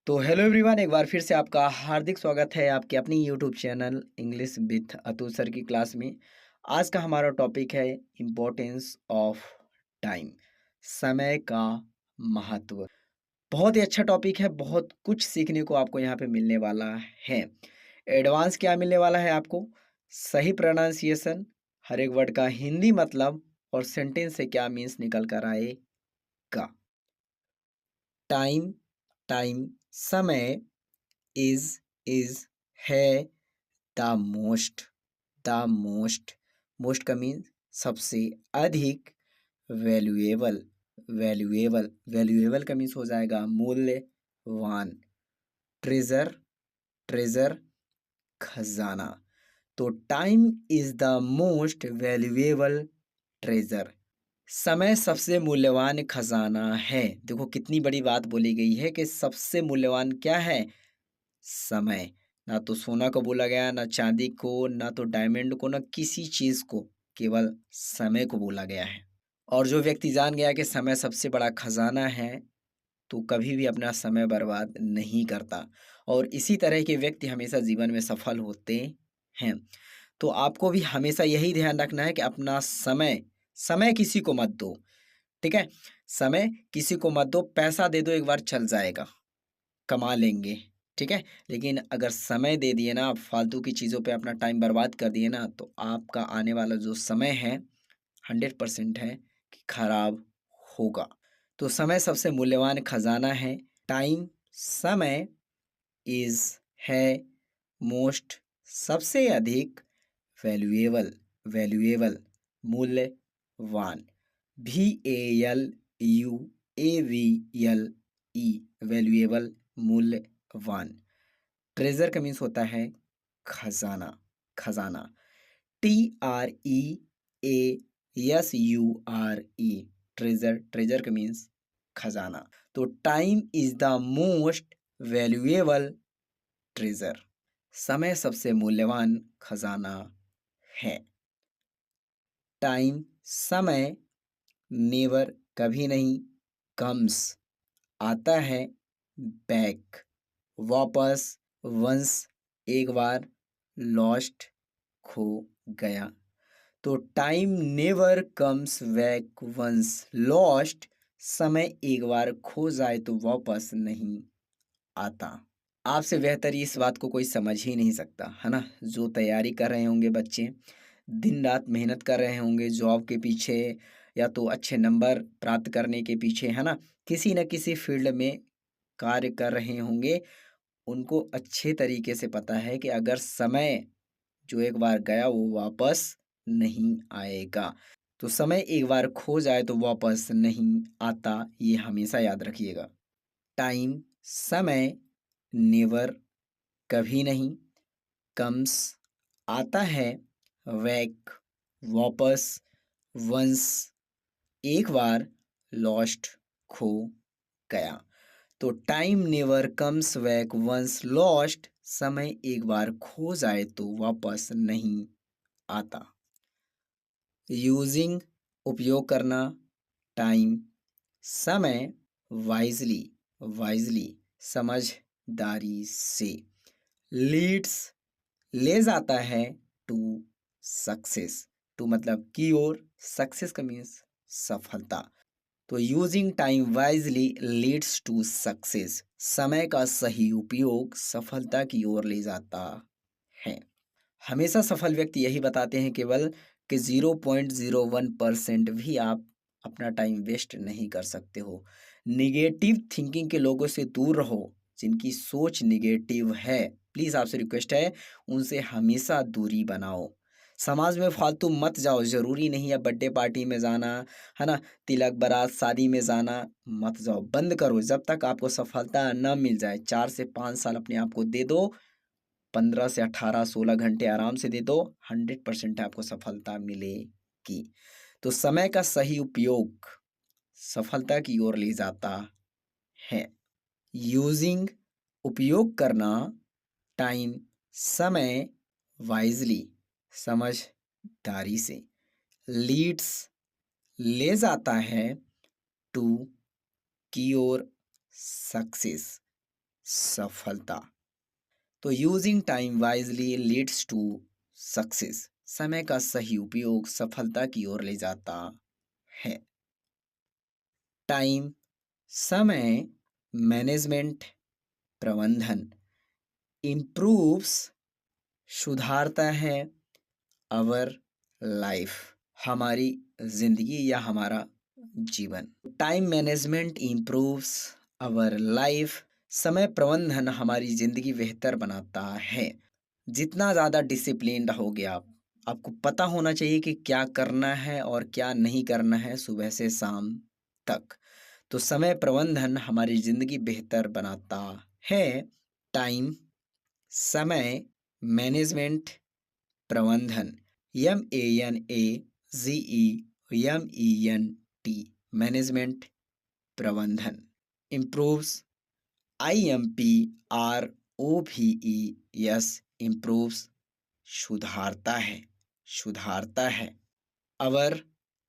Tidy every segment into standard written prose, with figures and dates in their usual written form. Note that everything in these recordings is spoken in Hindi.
तो हेलो एवरीवन, एक बार फिर से आपका हार्दिक स्वागत है आपके अपनी YouTube channel English with Atul sir की क्लास में। आज का हमारा टॉपिक है इम्पोर्टेंस ऑफ टाइम, समय का महत्व। बहुत ही अच्छा टॉपिक है, बहुत कुछ सीखने को आपको यहाँ पे मिलने वाला है। एडवांस क्या मिलने वाला है आपको? सही प्रोनाउंसिएशन, हर एक वर्ड का हिंदी मतलब और सेंटेंस से क्या मीन्स निकल कर आएगा। टाइम, टाइम, समय, इज है, the most, the most, most का मीन सबसे अधिक, वैल्यूएबल, वैल्यूएबल, वैल्यूएबल का मीन्स हो जाएगा मूल्यवान, ट्रेजर, ट्रेजर, खजाना। तो time is the most valuable treasure, समय सबसे मूल्यवान खजाना है। देखो कितनी बड़ी बात बोली गई है कि सबसे मूल्यवान क्या है? समय। ना तो सोना को बोला गया, ना चांदी को, ना तो डायमंड को, ना किसी चीज को, केवल समय को बोला गया है। और जो व्यक्ति जान गया कि समय सबसे बड़ा खजाना है, तो कभी भी अपना समय बर्बाद नहीं करता। और इसी तरह के व्यक्ति हमेशा जीवन में सफल होते हैं। तो आपको भी हमेशा यही ध्यान रखना है कि अपना समय, समय किसी को मत दो। ठीक है, समय किसी को मत दो। पैसा दे दो, एक बार चल जाएगा, कमा लेंगे, ठीक है। लेकिन अगर समय दे दिए ना, आप फालतू की चीज़ों पे अपना टाइम बर्बाद कर दिए ना, तो आपका आने वाला जो समय है 100% है कि खराब होगा। तो समय सबसे मूल्यवान खजाना है। टाइम, समय, इज, है, मोस्ट, सबसे अधिक, वैल्यूएबल, वैल्यूएबल, मूल्यवान, VALUABLE, वैल्यूएबल, मूल्यवान। ट्रेजर का मीन्स होता है खजाना, खजाना, TREASURE, ट्रेजर, ट्रेजर का मीन्स खजाना। तो time is the most valuable treasure, समय सबसे मूल्यवान खजाना है। टाइम, समय, नेवर कभी नहीं, कम्स आता है, बैक वापस, वंस एक बार, लॉस्ट खो गया। तो time never comes back once lost, समय एक बार खो जाए तो वापस नहीं आता। आपसे बेहतर इस बात को कोई समझ ही नहीं सकता, है ना। जो तैयारी कर रहे होंगे बच्चे, दिन रात मेहनत कर रहे होंगे जॉब के पीछे, या तो अच्छे नंबर प्राप्त करने के पीछे, है ना, किसी न किसी फील्ड में कार्य कर रहे होंगे, उनको अच्छे तरीके से पता है कि अगर समय जो एक बार गया वो वापस नहीं आएगा। तो समय एक बार खो जाए तो वापस नहीं आता, ये हमेशा याद रखिएगा। टाइम, समय, नेवर कभी नहीं, कम्स आता है, वैक वापस, वंस एक बार, लॉस्ट खो गया। तो time never comes back once lost, समय एक बार खो जाए तो वापस नहीं आता। यूजिंग उपयोग करना, टाइम, समय, वाइजली, वाइजली समझदारी से, लीड्स ले जाता है, टू सक्सेस, टू मतलब की ओर, सक्सेस का मीन्स सफलता। तो using time wisely leads to success, समय का सही उपयोग सफलता की ओर ले जाता है। हमेशा सफल व्यक्ति यही बताते हैं केवल कि 0.01% भी आप अपना टाइम वेस्ट नहीं कर सकते हो। निगेटिव थिंकिंग के लोगों से दूर रहो, जिनकी सोच निगेटिव है, प्लीज़ आपसे रिक्वेस्ट है, उनसे हमेशा दूरी बनाओ। समाज में फालतू मत जाओ, ज़रूरी नहीं है बर्थडे पार्टी में जाना, है ना, तिलक बारात शादी में जाना, मत जाओ, बंद करो। जब तक आपको सफलता न मिल जाए, 4 से 5 साल अपने आप को दे दो, 15 से 18 16 घंटे आराम से दे दो, 100% आपको सफलता मिलेगी। तो समय का सही उपयोग सफलता की ओर ले जाता है। यूजिंग उपयोग करना, टाइम, समय, वाइजली समझदारी से, लीड्स ले जाता है, टू की ओर, सक्सेस सफलता। तो using time wisely leads to success. समय का सही उपयोग सफलता की ओर ले जाता है। टाइम, समय मैनेजमेंट, प्रबंधन इम्प्रूव्स, सुधारता है अवर लाइफ, हमारी जिंदगी या हमारा जीवन। Time management improves our life. समय प्रबंधन हमारी जिंदगी बेहतर बनाता है। जितना ज़्यादा डिसिप्लिन्ड रहोगे आपको पता होना चाहिए कि क्या करना है और क्या नहीं करना है सुबह से शाम तक। तो समय प्रबंधन हमारी ज़िंदगी बेहतर बनाता है। टाइम, समय मैनेजमेंट, प्रबंधन MENAGEMENT मैनेजमेंट, प्रबंधन इम्प्रूव्स IMPROVES इम्प्रूव्स, सुधारता है, सुधारता है अवर,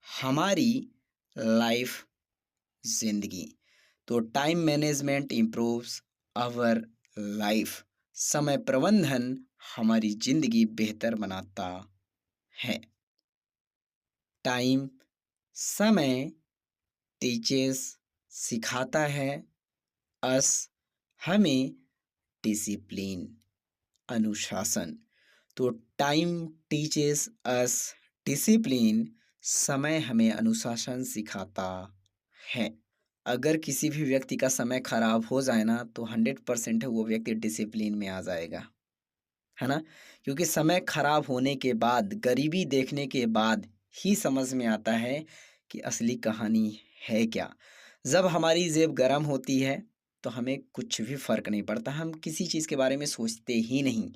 हमारी लाइफ, जिंदगी। तो time management improves our life. समय प्रबंधन हमारी जिंदगी बेहतर बनाता है। टाइम, समय टीचेस सिखाता है अस, हमें डिसिप्लिन, अनुशासन। तो टाइम टीचेस अस डिसिप्लिन, समय हमें अनुशासन सिखाता है। अगर किसी भी व्यक्ति का समय खराब हो जाए ना तो 100% है वो व्यक्ति डिसिप्लिन में आ जाएगा, है ना। क्योंकि समय खराब होने के बाद, गरीबी देखने के बाद ही समझ में आता है कि असली कहानी है क्या। जब हमारी जेब गर्म होती है तो हमें कुछ भी फर्क नहीं पड़ता, हम किसी चीज़ के बारे में सोचते ही नहीं,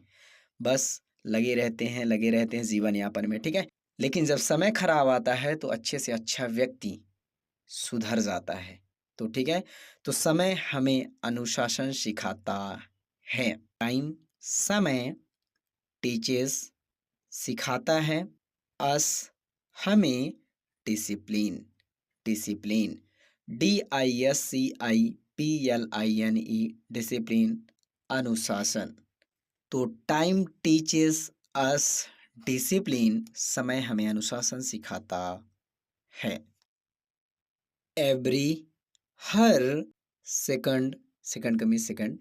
बस लगे रहते हैं जीवन यापन में, ठीक है। लेकिन जब समय खराब आता है तो अच्छे से अच्छा व्यक्ति सुधर जाता है। तो ठीक है, तो समय हमें अनुशासन सिखाता है। टाइम, समय टीचेस सिखाता है अस, हमें डिसिप्लिन, डिसिप्लिन DISCIPLINE डिसिप्लिन, अनुशासन। तो टाइम टीचेस अस डिसिप्लिन, समय हमें अनुशासन सिखाता है। एवरी, हर, सेकंड, सेकंड का मीन्स सेकंड,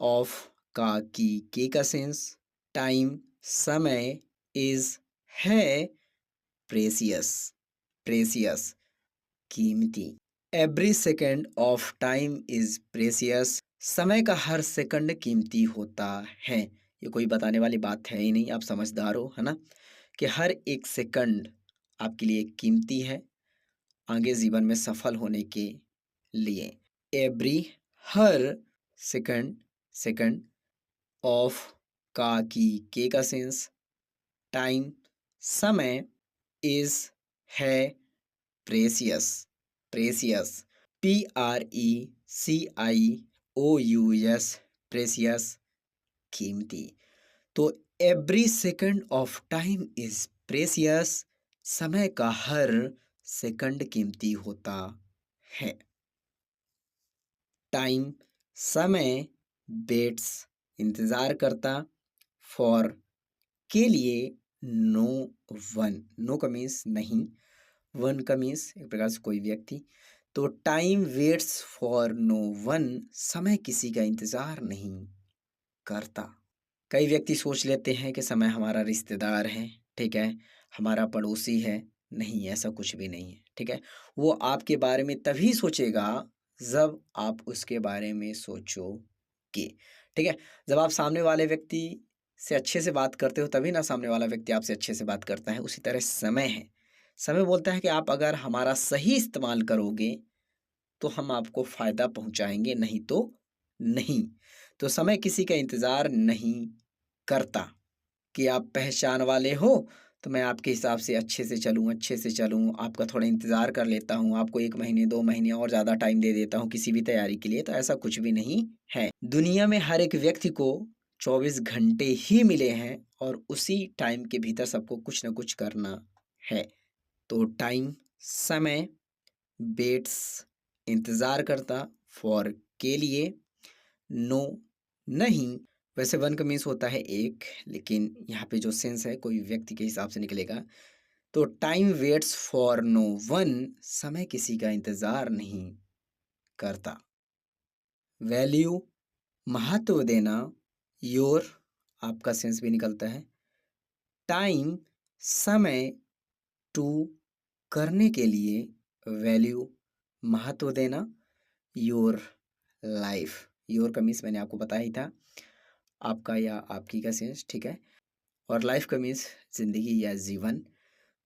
ऑफ का की के का सेंस, टाइम समय, इज है, प्रेसियस, प्रेसियस कीमती। Every second of time is precious, समय का हर सेकंड कीमती होता है। ये कोई बताने वाली बात है ही नहीं, आप समझदार हो, है ना, कि हर एक सेकंड आपके लिए कीमती है आगे जीवन में सफल होने के लिए। Every, her, second, second, of का की के का सेंस, टाइम समय, इज है, प्रेसियस, प्रेसियस PRECIOUS प्रेसियस कीमती। तो every second of time is precious, समय का हर सेकंड कीमती होता है। टाइम, समय वेट्स इंतजार करता, फॉर के लिए, नो वन, नो का मीन्स नहीं, वन का मीन्स एक प्रकार से कोई व्यक्ति। तो time waits for no one, समय किसी का इंतजार नहीं करता। कई व्यक्ति सोच लेते हैं कि समय हमारा रिश्तेदार है, ठीक है, हमारा पड़ोसी है। नहीं, ऐसा कुछ भी नहीं है, ठीक है। वो आपके बारे में तभी सोचेगा जब आप उसके बारे में सोचोगे, ठीक है। जब आप सामने वाले व्यक्ति से अच्छे से बात करते हो तभी ना सामने वाला व्यक्ति आपसे अच्छे से बात करता है। उसी तरह समय है, समय बोलता है कि आप अगर हमारा सही इस्तेमाल करोगे तो हम आपको फ़ायदा पहुंचाएंगे, नहीं तो नहीं। तो समय किसी का इंतज़ार नहीं करता कि आप पहचान वाले हो तो मैं आपके हिसाब से अच्छे से चलूँ, आपका थोड़ा इंतज़ार कर लेता हूँ, आपको 1 महीने 2 महीने और ज़्यादा टाइम दे देता हूँ किसी भी तैयारी के लिए। तो ऐसा कुछ भी नहीं है। दुनिया में हर एक व्यक्ति को 24 घंटे ही मिले हैं और उसी टाइम के भीतर सबको कुछ न कुछ करना है। तो टाइम, समय वेट्स इंतज़ार करता, फॉर के लिए, नो नहीं। वैसे वन का मीन्स होता है एक, लेकिन यहाँ पे जो सेंस है कोई व्यक्ति के हिसाब से निकलेगा। तो time waits for no one, समय किसी का इंतजार नहीं करता। वैल्यू महत्व देना, योर आपका सेंस भी निकलता है। टाइम समय, टू करने के लिए, वैल्यू महत्व देना, योर लाइफ, योर का मीन्स मैंने आपको बताया ही था, आपका या आपकी का सेंस, ठीक है। और लाइफ का मीन्स जिंदगी या जीवन।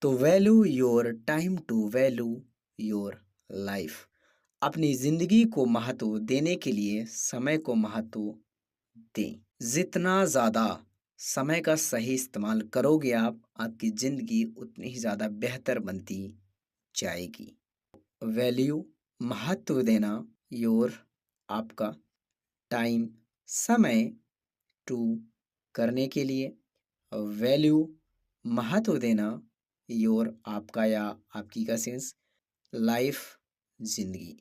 तो value your time to value your life, अपनी जिंदगी को महत्व देने के लिए समय को महत्व दें। जितना ज़्यादा समय का सही इस्तेमाल करोगे आप, आपकी ज़िंदगी उतनी ही ज़्यादा बेहतर बनती जाएगी। वैल्यू महत्व देना, योर आपका टाइम समय, टू करने के लिए, वैल्यू महत्व देना, योर आपका या आपकी का सेंस, लाइफ जिंदगी।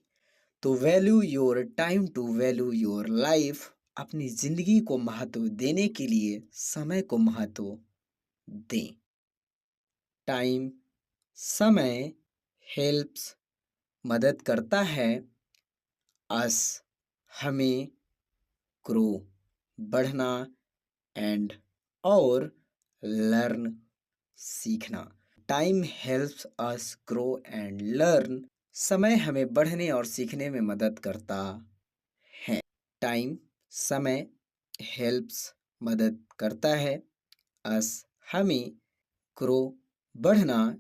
तो value your time to value your life, अपनी जिंदगी को महत्व देने के लिए समय को महत्व दें। टाइम समय हेल्प्स मदद करता है, अस हमें, ग्रो बढ़ना, एंड और लर्न सीखना। Time helps us grow and learn, समय हमें बढ़ने और सीखने में मदद करता है। टाइम समय हेल्प्स मदद करता है, अस हमें, ग्रो बढ़ना,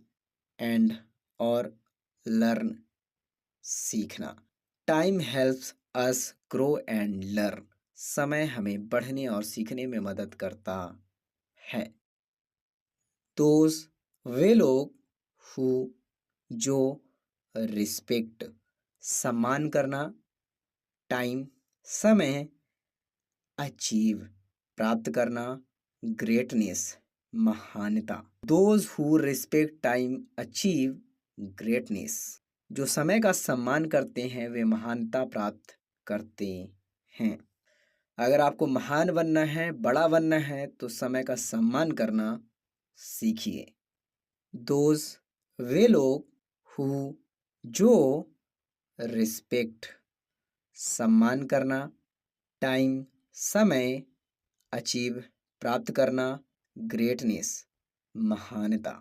एंड और लर्न सीखना। Time helps us grow and learn, समय हमें बढ़ने और सीखने में मदद करता है। दोज वे लोग हु जो रिस्पेक्ट सम्मान करना, टाइम समय अचीव प्राप्त करना, ग्रेटनेस महानता। Those who respect time achieve greatness, जो समय का सम्मान करते हैं वे महानता प्राप्त करते हैं। अगर आपको महान बनना है, बड़ा बनना है, तो समय का सम्मान करना सीखिए। दोज वे लोग हु जो रिस्पेक्ट सम्मान करना, टाइम समय अचीव प्राप्त करना, ग्रेटनेस महानता।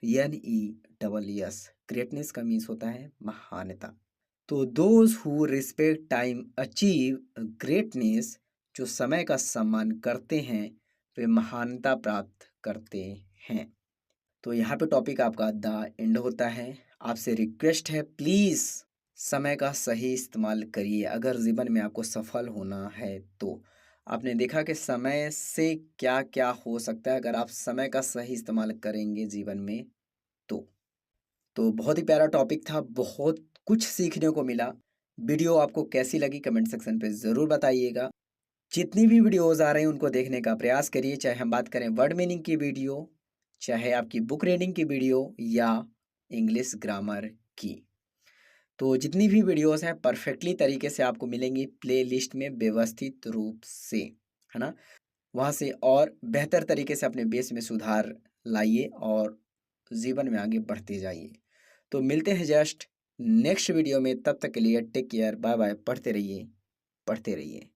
GREATNESS, ग्रेटनेस का मीन्स होता है महानता। तो those who respect time achieve greatness, जो समय का सम्मान करते हैं वे महानता प्राप्त करते हैं। तो यहाँ पे टॉपिक आपका द एंड होता है। आपसे रिक्वेस्ट है, प्लीज़ समय का सही इस्तेमाल करिए अगर जीवन में आपको सफल होना है तो। आपने देखा कि समय से क्या क्या हो सकता है अगर आप समय का सही इस्तेमाल करेंगे जीवन में तो। बहुत ही प्यारा टॉपिक था, बहुत कुछ सीखने को मिला। वीडियो आपको कैसी लगी कमेंट सेक्शन पे ज़रूर बताइएगा। जितनी भी वीडियोज़ आ रही हैं उनको देखने का प्रयास करिए, चाहे हम बात करें वर्ड मीनिंग की वीडियो, चाहे आपकी बुक रीडिंग की वीडियो या इंग्लिश ग्रामर की। तो जितनी भी वीडियोज़ हैं परफेक्टली तरीके से आपको मिलेंगी प्लेलिस्ट में व्यवस्थित रूप से, है ना। वहाँ से और बेहतर तरीके से अपने बेस में सुधार लाइए और जीवन में आगे बढ़ते जाइए। तो मिलते हैं जस्ट नेक्स्ट वीडियो में, तब तक के लिए टेक केयर, बाय बाय। पढ़ते रहिए, पढ़ते रहिए।